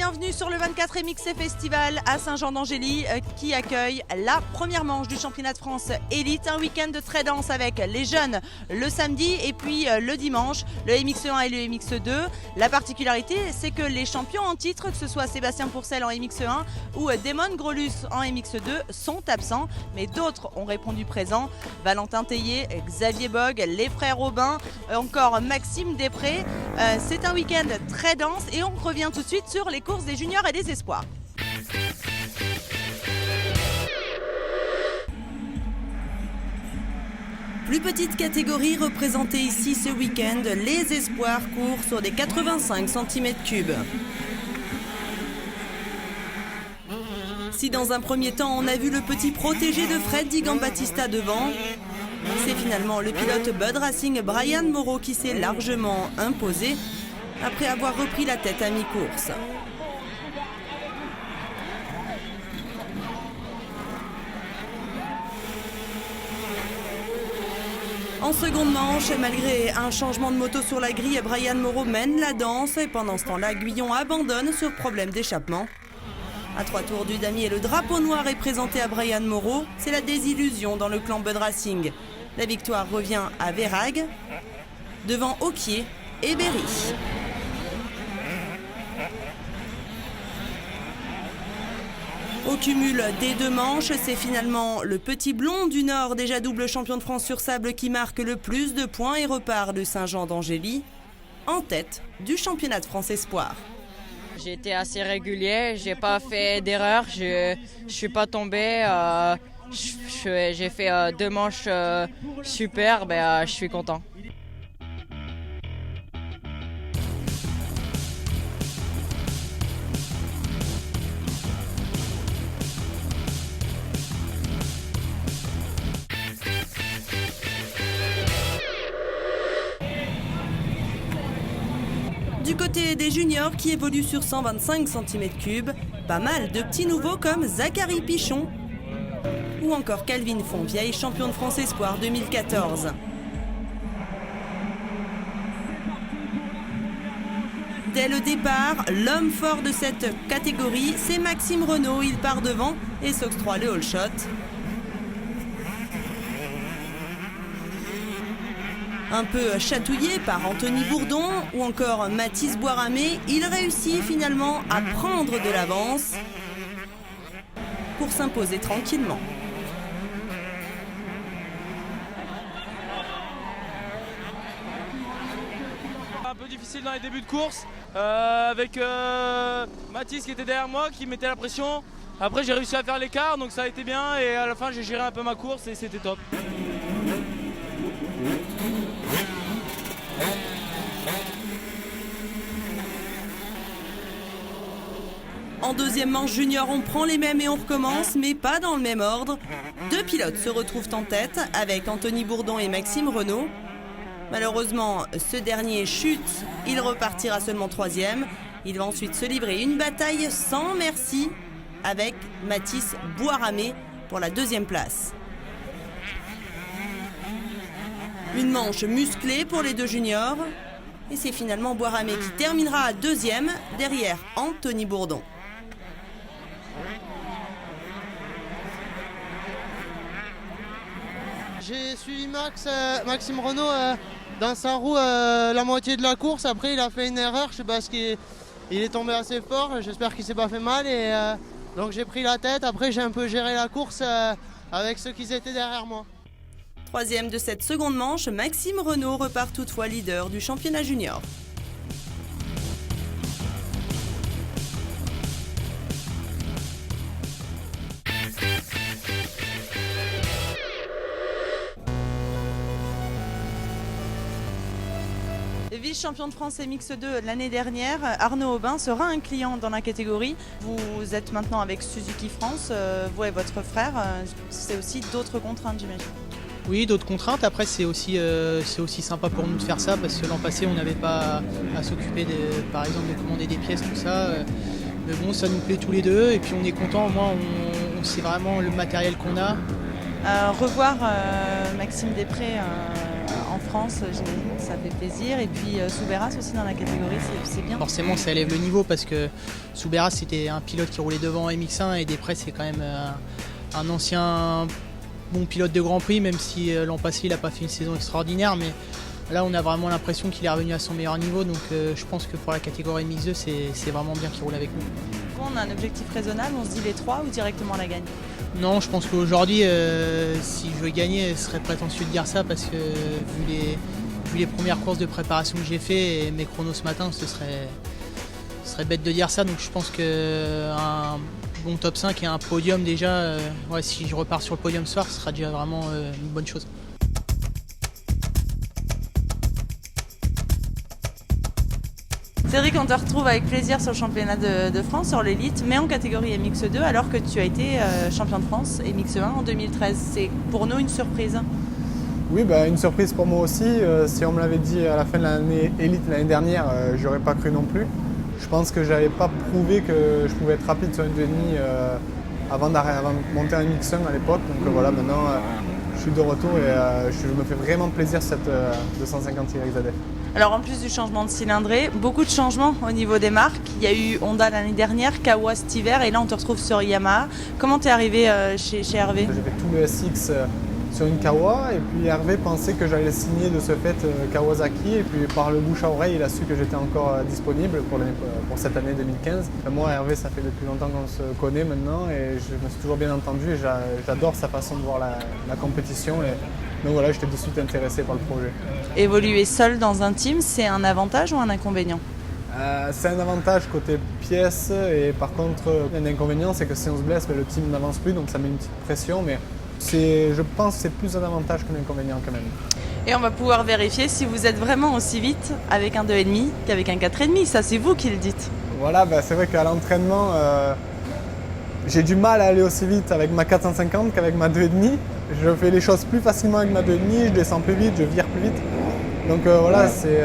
bienvenue sur le 24 MXC Festival à Saint-Jean-d'Angély qui accueille la première manche du championnat de France élite. Un week-end de très dense avec les jeunes le samedi et puis le dimanche, le MX1 et le MX2. La particularité, c'est que les champions en titre, que ce soit Sébastien Pourcel en MX1 ou Damon Grolus en MX2, sont absents, mais d'autres ont répondu présent. Valentin Tellier, Xavier Bogue, les frères Aubin, encore Maxime Després. C'est un week-end très dense et on revient tout de suite sur les courses des juniors et des espoirs. Plus petite catégorie représentée ici ce week-end, les espoirs courent sur des 85 cm3. Si dans un premier temps on a vu le petit protégé de Fred Di Giambattista devant, c'est finalement le pilote Bud Racing Brian Moreau qui s'est largement imposé après avoir repris la tête à mi-course. En seconde manche, malgré un changement de moto sur la grille, Brian Moreau mène la danse et pendant ce temps-là, Guyon abandonne sur problème d'échappement. À 3 tours du damier, le drapeau noir est présenté à Brian Moreau. C'est la désillusion dans le clan Bud Racing. La victoire revient à Verhaeghe, devant Auquier et Berry. Au cumul des deux manches, c'est finalement le petit blond du Nord, déjà double champion de France sur sable, qui marque le plus de points et repart de Saint-Jean-d'Angély en tête du championnat de France Espoir. J'ai été assez régulier, j'ai pas fait d'erreur, je suis pas tombé. J'ai fait 2 manches super, je suis content. Du côté des juniors qui évoluent sur 125 cm3, pas mal de petits nouveaux comme Zachary Pichon ou encore Calvin Fontvieille, champion de France Espoir 2014. Dès le départ, l'homme fort de cette catégorie, c'est Maxime Renaud. Il part devant et s'octroie le all shot. Un peu chatouillé par Anthony Bourdon ou encore Mathis Boiramé, il réussit finalement à prendre de l'avance pour s'imposer tranquillement. Un peu difficile dans les débuts de course, avec Mathis qui était derrière moi, qui mettait la pression. Après j'ai réussi à faire l'écart, donc ça a été bien et à la fin j'ai géré un peu ma course et c'était top. En deuxième manche junior, on prend les mêmes et on recommence, mais pas dans le même ordre. Deux pilotes se retrouvent en tête avec Anthony Bourdon et Maxime Renaud. Malheureusement, ce dernier chute, il repartira seulement 3e. Il va ensuite se livrer une bataille sans merci avec Mathis Boiramé pour la 2e place. Une manche musclée pour les deux juniors. Et c'est finalement Boiramé qui terminera 2e derrière Anthony Bourdon. J'ai suivi Maxime Renaud dans sa roue la moitié de la course. Après il a fait une erreur, je sais pas ce qu'il est tombé assez fort, j'espère qu'il s'est pas fait mal et donc j'ai pris la tête. Après j'ai un peu géré la course avec ceux qui étaient derrière moi. 3e de cette seconde manche, Maxime Renaud repart toutefois leader du championnat junior. Vice-champion de France MX2 l'année dernière, Arnaud Aubin sera un client dans la catégorie. Vous êtes maintenant avec Suzuki France, vous et votre frère. C'est aussi d'autres contraintes, j'imagine. Oui, d'autres contraintes. Après, c'est aussi sympa pour nous de faire ça parce que l'an passé, on n'avait pas à s'occuper, par exemple, de commander des pièces, tout ça. Mais bon, ça nous plaît tous les deux et puis on est content. Au moins, on sait vraiment le matériel qu'on a. Revoir Maxime Després en France, j'imagine que ça fait plaisir. Et puis Soubeyras aussi dans la catégorie, c'est bien. Forcément, ça élève le niveau parce que Soubeyras c'était un pilote qui roulait devant MX1 et Després c'est quand même un ancien bon pilote de Grand Prix, même si l'an passé il n'a pas fait une saison extraordinaire. Mais là, on a vraiment l'impression qu'il est revenu à son meilleur niveau. Donc je pense que pour la catégorie MX2, c'est vraiment bien qu'il roule avec nous. Quand on a un objectif raisonnable, on se dit les 3 ou directement la gagne? Non, je pense qu'aujourd'hui, si je veux gagner, ce serait prétentieux de dire ça parce que vu les premières courses de préparation que j'ai fait et mes chronos ce matin, ce serait bête de dire ça. Donc je pense qu'un bon top 5 et un podium déjà, si je repars sur le podium ce soir, ce sera déjà vraiment une bonne chose. Cédric, on te retrouve avec plaisir sur le championnat de France, sur l'élite, mais en catégorie MX2, alors que tu as été champion de France MX1 en 2013. C'est pour nous une surprise. Oui, une surprise pour moi aussi. Si on me l'avait dit à la fin de l'année élite l'année dernière, j'aurais pas cru non plus. Je pense que j'avais pas prouvé que je pouvais être rapide sur une 2,5 avant de monter en MX1 à l'époque. Donc voilà, maintenant je suis de retour et je me fais vraiment plaisir cette 250 YZF. Alors en plus du changement de cylindrée, beaucoup de changements au niveau des marques. Il y a eu Honda l'année dernière, Kawa cet hiver et là on te retrouve sur Yamaha. Comment t'es arrivé chez Hervé? J'ai fait tout le SX sur une Kawa et puis Hervé pensait que j'allais signer de ce fait Kawasaki et puis par le bouche à oreille il a su que j'étais encore disponible pour cette année 2015. Moi Hervé ça fait depuis longtemps qu'on se connaît maintenant et je me suis toujours bien entendu et j'adore sa façon de voir la compétition et donc voilà, j'étais de suite intéressé par le projet. Évoluer seul dans un team, c'est un avantage ou un inconvénient? C'est un avantage côté pièces et par contre un inconvénient c'est que si on se blesse le team n'avance plus donc ça met une petite pression mais je pense que c'est plus un avantage qu'un inconvénient quand même. Et on va pouvoir vérifier si vous êtes vraiment aussi vite avec un 2,5 qu'avec un 4,5, ça c'est vous qui le dites. Voilà, c'est vrai qu'à l'entraînement j'ai du mal à aller aussi vite avec ma 450 qu'avec ma 2,5. Je fais les choses plus facilement avec ma 2,5, je descends plus vite, je vire plus vite. Donc voilà, c'est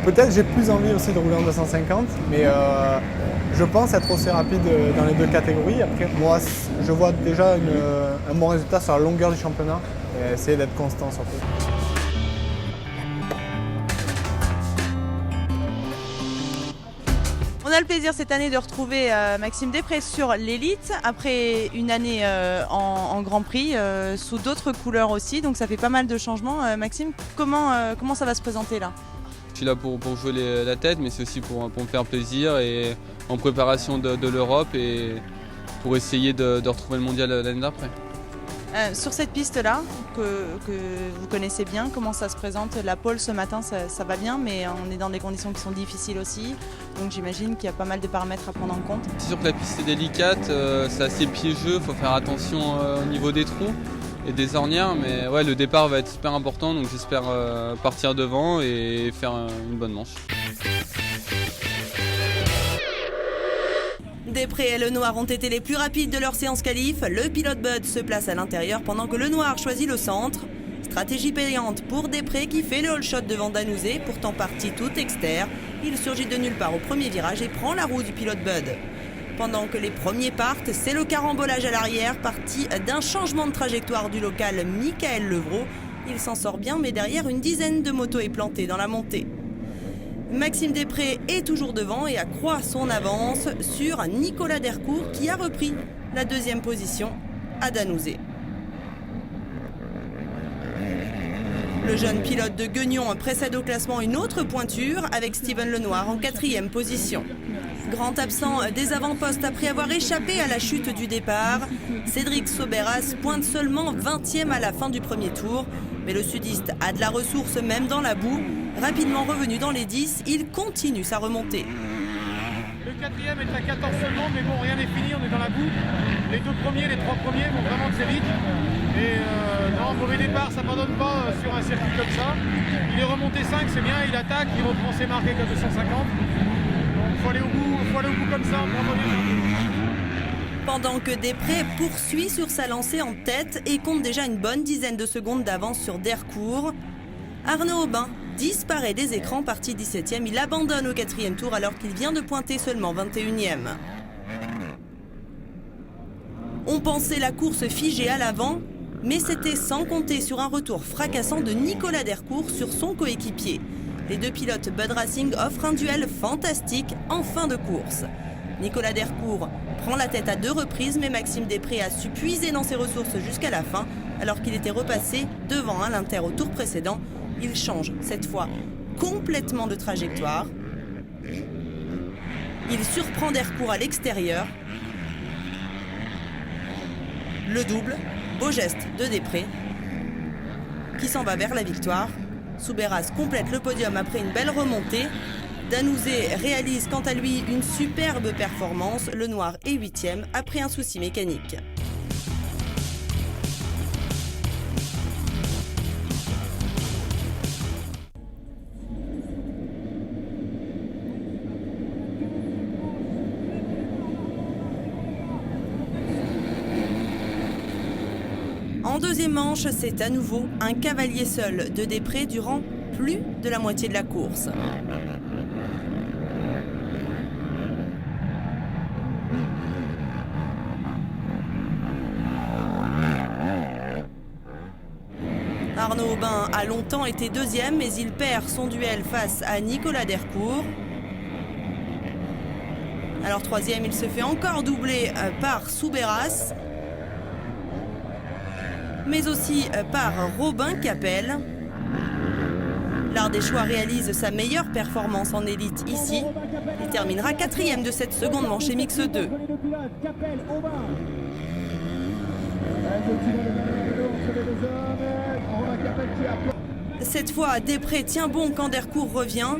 peut-être j'ai plus envie aussi de rouler en 250, mais je pense être aussi rapide dans les deux catégories. Après, moi, je vois déjà un bon résultat sur la longueur du championnat et essayer d'être constant surtout. On a le plaisir cette année de retrouver Maxime Després sur l'élite après une année en Grand Prix sous d'autres couleurs aussi, donc ça fait pas mal de changements. Maxime, comment ça va se présenter là? Je suis là pour jouer la tête, mais c'est aussi pour me faire plaisir et en préparation de l'Europe et pour essayer de retrouver le mondial l'année d'après. Sur cette piste-là, que vous connaissez bien, comment ça se présente? La pole ce matin, ça va bien, mais on est dans des conditions qui sont difficiles aussi. Donc j'imagine qu'il y a pas mal de paramètres à prendre en compte. C'est sûr que la piste est délicate, c'est assez piégeux, il faut faire attention au niveau des trous et des ornières. Mais ouais, le départ va être super important, donc j'espère partir devant et faire une bonne manche. Després et Lenoir ont été les plus rapides de leur séance qualif. Le pilote Bud se place à l'intérieur pendant que Lenoir choisit le centre. Stratégie payante pour Després qui fait le all shot devant Danouzé, pourtant parti tout externe. Il surgit de nulle part au premier virage et prend la roue du pilote Bud. Pendant que les premiers partent, c'est le carambolage à l'arrière, parti d'un changement de trajectoire du local Michael Levrault. Il s'en sort bien, mais derrière, une dizaine de motos est plantée dans la montée. Maxime Després est toujours devant et accroît son avance sur Nicolas Dercourt qui a repris la deuxième position à Danouzé. Le jeune pilote de Guignon précède au classement une autre pointure avec Steven Lenoir en 4e position. Grand absent des avant-postes après avoir échappé à la chute du départ, Cédric Soubeyras pointe seulement 20e à la fin du premier tour. Mais le sudiste a de la ressource même dans la boue. Rapidement revenu dans les 10, il continue sa remontée. Le 4e est à 14 secondes, mais bon, rien n'est fini, on est dans la boue. Les 2 premiers, les 3 premiers vont vraiment très vite. Et non, mauvais départ, ça ne pardonne pas sur un circuit comme ça. Il est remonté 5, c'est bien, il attaque, il reprend ses marques avec 250. Donc il faut aller au bout comme ça, Pendant que Després poursuit sur sa lancée en tête et compte déjà une bonne dizaine de secondes d'avance sur Dercourt, Arnaud Aubin disparaît des écrans, parti 17e. Il abandonne au 4e tour alors qu'il vient de pointer seulement 21e. On pensait la course figée à l'avant, mais c'était sans compter sur un retour fracassant de Nicolas Dercourt sur son coéquipier. Les deux pilotes Bud Racing offrent un duel fantastique en fin de course. Nicolas Dercourt prend la tête à 2 reprises, mais Maxime Després a su puiser dans ses ressources jusqu'à la fin, alors qu'il était repassé devant à l'Inter au tour précédent. Il change cette fois complètement de trajectoire. Il surprend Dercourt à l'extérieur. Le double, beau geste de Després, qui s'en va vers la victoire. Soubeyras complète le podium après une belle remontée. Danouzé réalise quant à lui une superbe performance. Le noir est 8e après un souci mécanique. En deuxième manche, c'est à nouveau un cavalier seul de Després durant plus de la moitié de la course. Arnaud Aubin a longtemps été deuxième, mais il perd son duel face à Nicolas Dercourt. Alors troisième, il se fait encore doubler par Soubeyras, mais aussi par Robin Capel. L'Ardéchois réalise sa meilleure performance en élite ici. Il terminera 4e de cette seconde manche Mix 2. Cette fois, Després tient bon quand Dercourt revient.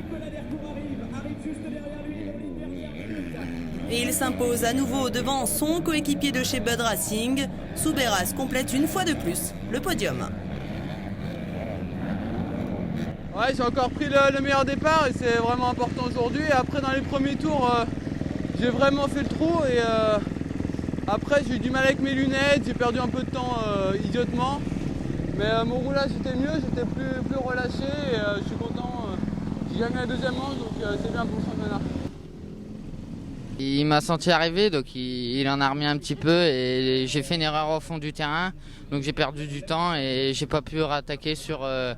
Et il s'impose à nouveau devant son coéquipier de chez Bud Racing. Soubeyras complète une fois de plus le podium. Ouais, j'ai encore pris le meilleur départ et c'est vraiment important aujourd'hui. Et après, dans les premiers tours, j'ai vraiment fait le trou. Et après, j'ai eu du mal avec mes lunettes, j'ai perdu un peu de temps idiotement. Mais mon roulage était mieux, j'étais plus relâché et je suis content. J'ai gagné la deuxième manche, donc c'est bien pour le championnat. Il m'a senti arriver, donc il en a remis un petit peu et j'ai fait une erreur au fond du terrain. Donc j'ai perdu du temps et j'ai pas pu rattaquer sur le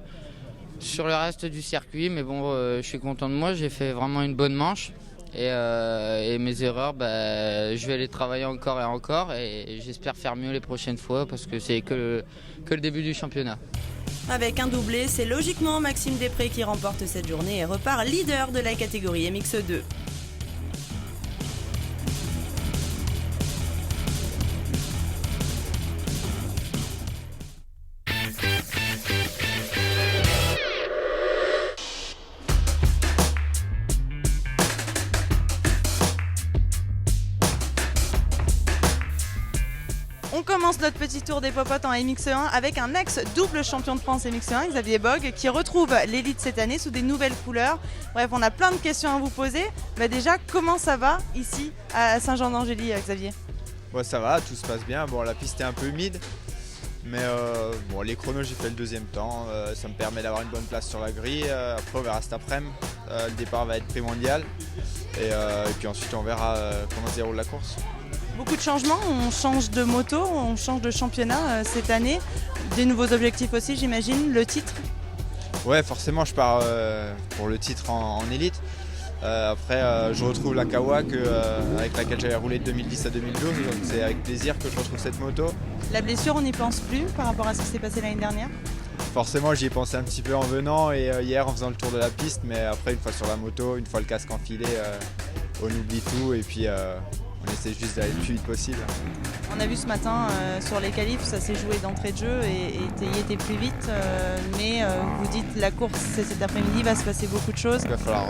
reste du circuit. Mais bon, je suis content de moi, j'ai fait vraiment une bonne manche. Et mes erreurs, je vais les travailler encore et encore et j'espère faire mieux les prochaines fois parce que c'est que le début du championnat. Avec un doublé, c'est logiquement Maxime Després qui remporte cette journée et repart leader de la catégorie MX2. On commence notre petit tour des popotes en MX1 avec un ex-double champion de France MX1, Xavier Bogue, qui retrouve l'élite cette année sous des nouvelles couleurs. Bref, on a plein de questions à vous poser. Déjà, comment ça va ici à Saint-Jean-d'Angély, Xavier ? Ouais, ça va, tout se passe bien. Bon, la piste est un peu humide, mais les chronos, j'ai fait le deuxième temps. Ça me permet d'avoir une bonne place sur la grille. Après, on verra cet après-midi. Le départ va être primordial. Et puis ensuite, on verra comment se déroule la course. Beaucoup de changements, on change de moto, on change de championnat cette année. Des nouveaux objectifs aussi, j'imagine, le titre ? Ouais, forcément, je pars pour le titre en élite. Après, je retrouve la Kawa avec laquelle j'avais roulé de 2010 à 2012, donc c'est avec plaisir que je retrouve cette moto. La blessure, on n'y pense plus par rapport à ce qui s'est passé l'année dernière ? Forcément, j'y ai pensé un petit peu en venant et hier en faisant le tour de la piste, mais après, une fois sur la moto, une fois le casque enfilé, on oublie tout et puis on essaie juste d'aller le plus vite possible. On a vu ce matin sur les qualifs, ça s'est joué d'entrée de jeu et y était plus vite. Mais vous dites la course cet après-midi va se passer beaucoup de choses. Il va falloir,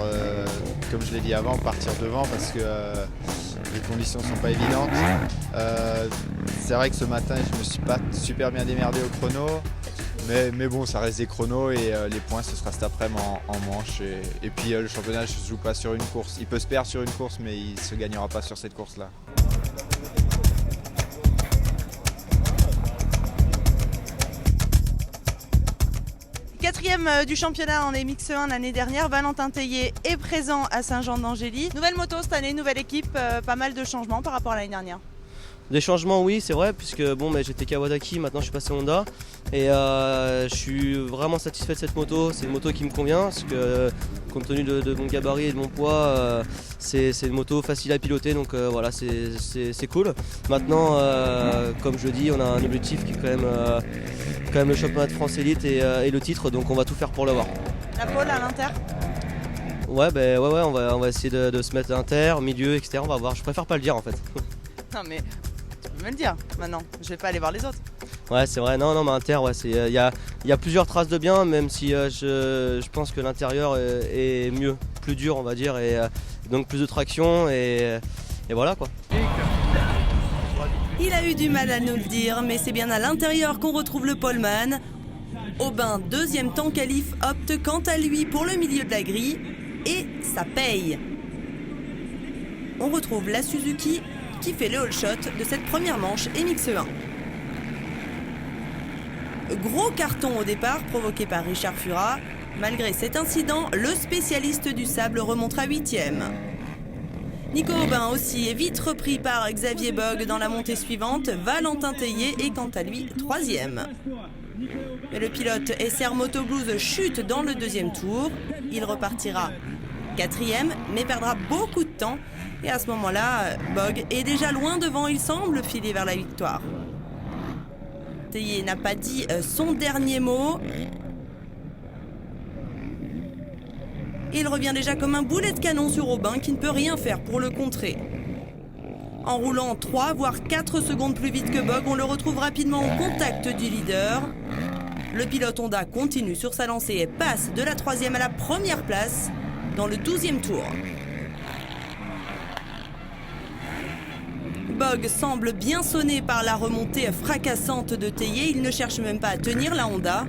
comme je l'ai dit avant, partir devant parce que les conditions ne sont pas évidentes. C'est vrai que ce matin, je ne me suis pas super bien démerdé au chrono. Mais bon, ça reste des chronos et les points, ce sera cet après-midi en manche. Et puis le championnat ne se joue pas sur une course. Il peut se perdre sur une course, mais il ne se gagnera pas sur cette course-là. Quatrième du championnat en MX1 l'année dernière, Valentin Tellier est présent à Saint-Jean-d'Angély. Nouvelle moto cette année, nouvelle équipe, pas mal de changements par rapport à l'année dernière. Des changements, oui, c'est vrai, puisque bon, j'étais Kawasaki, maintenant je suis passé Honda. Et je suis vraiment satisfait de cette moto. C'est une moto qui me convient, parce que compte tenu de mon gabarit et de mon poids, c'est une moto facile à piloter, donc voilà, c'est cool. Maintenant, comme je dis, on a un objectif qui est quand même le championnat de France Elite et le titre, donc on va tout faire pour l'avoir. La pole à l'Inter? Ouais, on va essayer de se mettre inter, milieu, etc. On va voir. Je préfère pas le dire en fait. Non mais tu peux me le dire maintenant, je vais pas aller voir les autres. Ouais, c'est vrai. Non, mais inter, ouais, il y a plusieurs traces de bien, même si je pense que l'intérieur est mieux, plus dur, on va dire, et donc plus de traction et voilà quoi. Il a eu du mal à nous le dire, mais c'est bien à l'intérieur qu'on retrouve le poleman. Aubin, deuxième temps qualif, opte quant à lui pour le milieu de la grille et ça paye. On retrouve la Suzuki qui fait le all shot de cette première manche MX1. Gros carton au départ provoqué par Richard Fura. Malgré cet incident, le spécialiste du sable remontera 8e. Nico Aubin aussi est vite repris par Xavier Bogue dans la montée suivante. Valentin Tellier est quant à lui 3e. Mais le pilote SR Moto Blues chute dans le deuxième tour. Il repartira 4e, mais perdra beaucoup de temps. Et à ce moment-là, Bogue est déjà loin devant, il semble filer vers la victoire. Tellier n'a pas dit son dernier mot. Il revient déjà comme un boulet de canon sur Aubin qui ne peut rien faire pour le contrer. En roulant 3 voire 4 secondes plus vite que Bogue, on le retrouve rapidement au contact du leader. Le pilote Honda continue sur sa lancée et passe de la 3e à la première place dans le 12e tour. Bogue semble bien sonné par la remontée fracassante de Tellier. Il ne cherche même pas à tenir la Honda.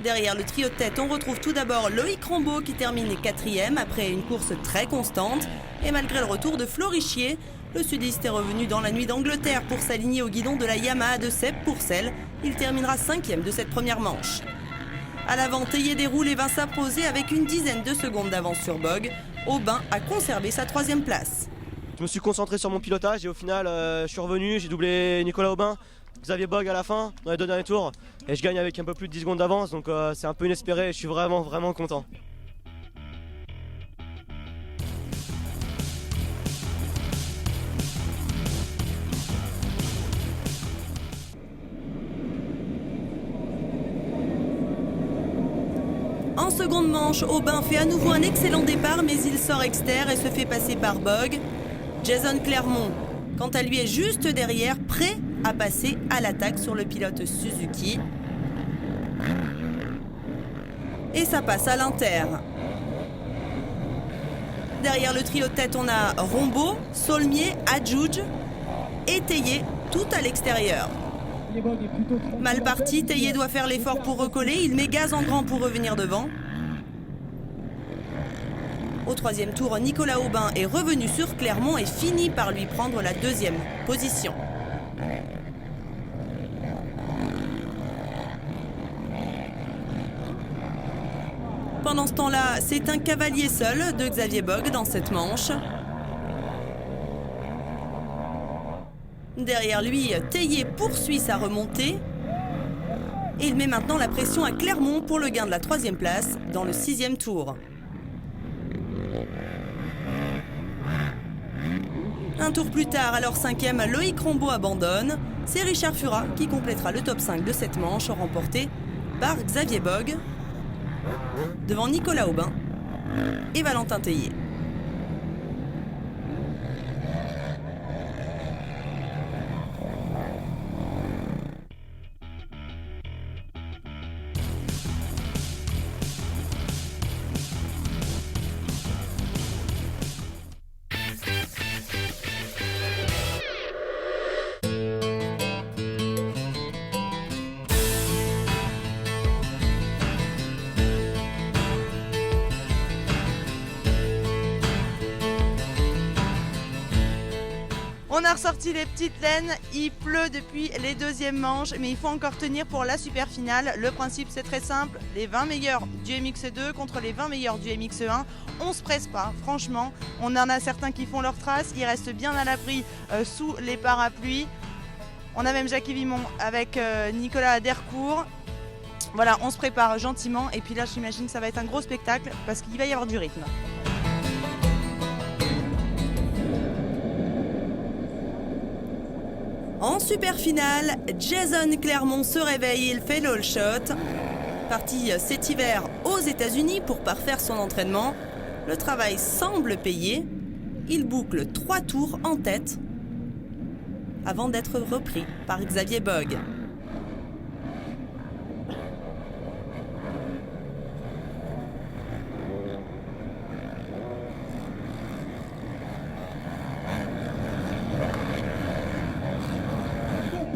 Derrière le trio de tête, on retrouve tout d'abord Loïc Rambaud qui termine 4e après une course très constante. Et malgré le retour de Flo Richier, le sudiste est revenu dans la nuit d'Angleterre pour s'aligner au guidon de la Yamaha de Seb Pourcel. Il terminera 5e de cette première manche. À l'avant, Tellier déroule et va s'imposer avec une dizaine de secondes d'avance sur Bogue. Aubin a conservé sa 3e place. Je me suis concentré sur mon pilotage et au final, je suis revenu, j'ai doublé Nicolas Aubin, Xavier Bogue à la fin, dans les 2 derniers tours. Et je gagne avec un peu plus de 10 secondes d'avance, donc c'est un peu inespéré et je suis vraiment content. En seconde manche, Aubin fait à nouveau un excellent départ, mais il sort externe et se fait passer par Bogue. Jason Clermont, quant à lui, est juste derrière, prêt à passer à l'attaque sur le pilote Suzuki. Et ça passe à l'Inter. Derrière le trio de tête, on a Rombaud, Saulmier, Adjouj et Tellier, tout à l'extérieur. Mal parti, Tellier doit faire l'effort pour recoller. Il met gaz en grand pour revenir devant. Au 3e tour, Nicolas Aubin est revenu sur Clermont et finit par lui prendre la 2e position. Pendant ce temps-là, c'est un cavalier seul de Xavier Bogue dans cette manche. Derrière lui, Tellier poursuit sa remontée. Et il met maintenant la pression à Clermont pour le gain de la 3e place dans le 6e tour. Un tour plus tard, alors 5e, Loïc Rambaud abandonne. C'est Richard Fura qui complétera le top 5 de cette manche, remporté par Xavier Bogue, devant Nicolas Aubin et Valentin Tellier. On a ressorti les petites laines, il pleut depuis les deuxièmes manches, mais il faut encore tenir pour la super finale. Le principe c'est très simple, les 20 meilleurs du MX2 contre les 20 meilleurs du MX1. On se presse pas, franchement, on en a certains qui font leur trace, ils restent bien à l'abri sous les parapluies. On a même Jackie Vimon avec Nicolas Dercourt. Voilà, on se prépare gentiment et puis là j'imagine que ça va être un gros spectacle parce qu'il va y avoir du rythme. En super finale, Jason Clermont se réveille, il fait le all shot. Parti cet hiver aux États-Unis pour parfaire son entraînement. Le travail semble payer. Il boucle 3 tours en tête avant d'être repris par Xavier Bogue.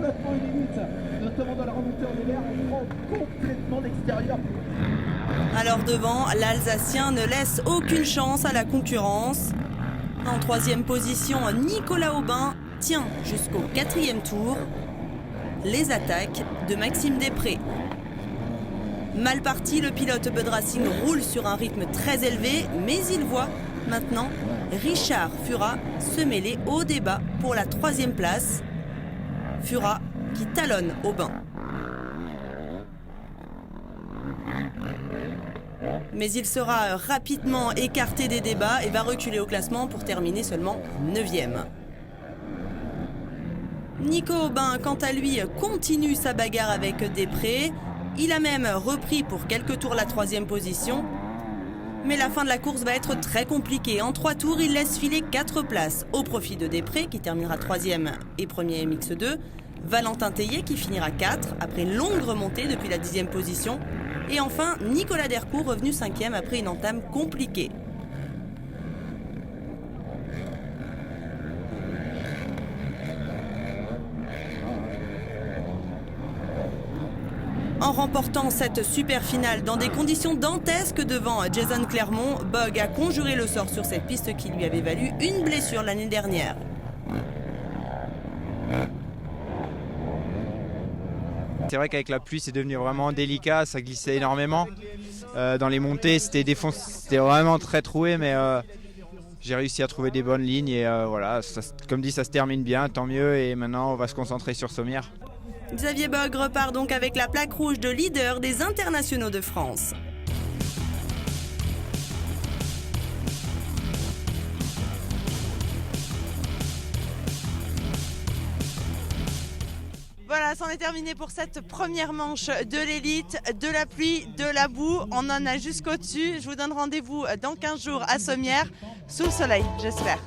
Complètement une limite, notamment dans la remontée en hiver, on prend complètement l'extérieur. Alors devant, l'Alsacien ne laisse aucune chance à la concurrence. En 3e position, Nicolas Aubin tient jusqu'au 4e tour. Les attaques de Maxime Després. Mal parti, le pilote Bud Racing roule sur un rythme très élevé, mais il voit maintenant Richard Fura se mêler au débat pour la 3e place. Fura qui talonne Aubin. Mais il sera rapidement écarté des débats et va reculer au classement pour terminer seulement 9e. Nico Aubin, quant à lui, continue sa bagarre avec Després. Il a même repris pour quelques tours la 3e position. Mais la fin de la course va être très compliquée. En 3 tours, il laisse filer 4 places au profit de Després qui terminera 3e et 1er MX2. Valentin Tellier qui finira 4 après une longue remontée depuis la 10e position. Et enfin, Nicolas Dercourt revenu 5e après une entame compliquée. En remportant cette super finale dans des conditions dantesques devant Jason Clermont, Bogue a conjuré le sort sur cette piste qui lui avait valu une blessure l'année dernière. C'est vrai qu'avec la pluie, c'est devenu vraiment délicat, ça glissait énormément. Dans les montées, c'était vraiment très troué, mais j'ai réussi à trouver des bonnes lignes et voilà, ça, comme dit, ça se termine bien, tant mieux. Et maintenant, on va se concentrer sur Sommières. Xavier Bogue repart donc avec la plaque rouge de leader des internationaux de France. Voilà, c'en est terminé pour cette première manche de l'élite, de la pluie, de la boue. On en a jusqu'au-dessus. Je vous donne rendez-vous dans 15 jours à Sommières, sous le soleil, j'espère.